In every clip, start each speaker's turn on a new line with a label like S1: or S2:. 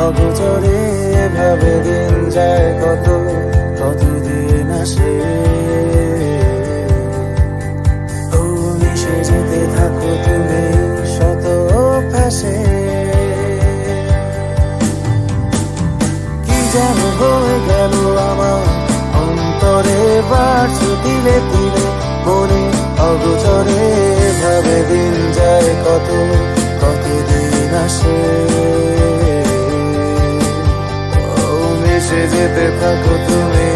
S1: অগোচরে ভাবে দিন যায় কত, কতদিন আসে। ও মিশে যেতে থাকো তুমি শত অভ্যাসে। কি যেন হয়ে গেল আমার অন্তরে, বাড়ছে তিলে তিলে মনে অগোচরে ভাবে দিন যায় কত, কতদিন আসে। ও মিশে যেতে থাকো তুমি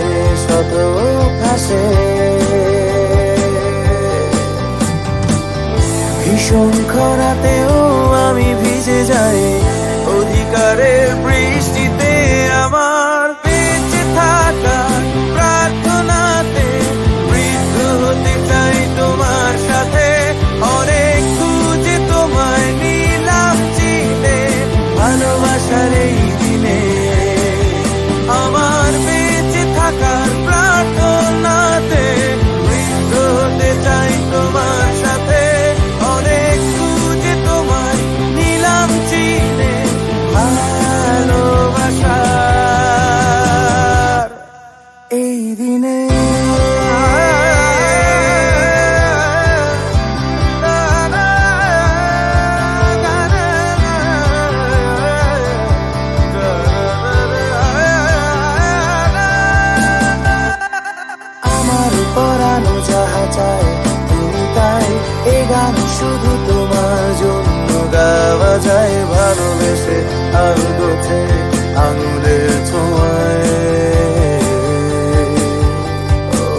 S1: শত অভ্যাসে। ভীষণ খরাতেও আমি ভিজে যাই অধিকারের বৃষ্টিতে। আমার বেঁচে থাকার প্রার্থনাতে বৃদ্ধ হতে চাই তোমার সাথে। অনেক খুঁজে তোমায় নিলাম চিনে ভালোবাসার এই দিনে। আমার বেঁচে থাকার প্রার্থনাতে বৃদ্ধ হতে চাই তোমার সাথে। অনেক খুঁজে তোমায় নিলাম চিনে ভালোবাসার এই দিনে। আমার পরানো যাহা চাই তুমি তাই, এ গান শুধু তোমার জন্য গাওয়া যায়। ভালোবেসে আর গোছে আঙুলের ছোঁয়ায়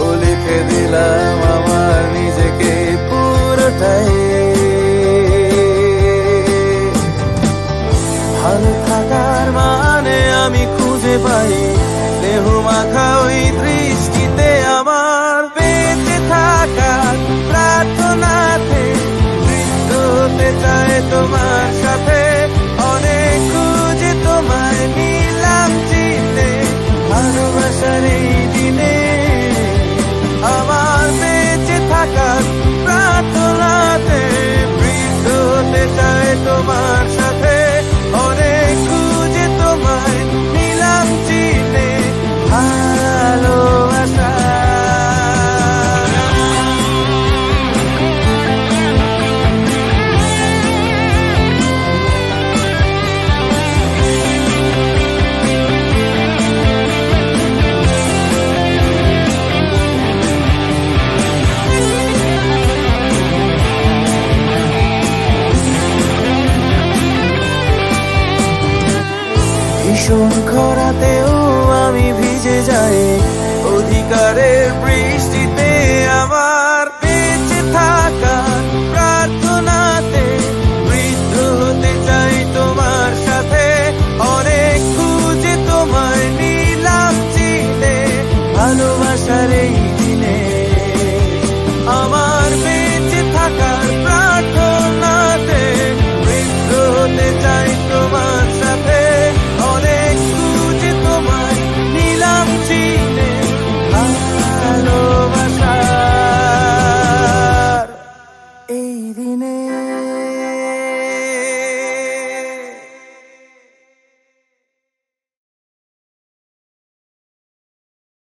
S1: ও লিখে দিলাম আমার নিজেকে পুরোটাই। ভালো থাকার মানে আমি খুঁজে পাই দেহ মাখা ওই দৃষ্টিতে। আমার বেঁচে থাকার প্রার্থনাতে বৃদ্ধ হতে চায় তোমার সাথে। অনেক খুঁজে তোমায় নিলাম চিনতে ভালোবাসার এই দিনে। আমার বেঁচে থাকার প্রার্থনাতে বৃদ্ধ হতে চায় তোমার সাথে। অনেক খুঁজে তোমায় নিলাম চিনে ভালোবাসা। ভীষণ খরাতেও আমি ভিজে যাই অধিকারের বৃষ্টি।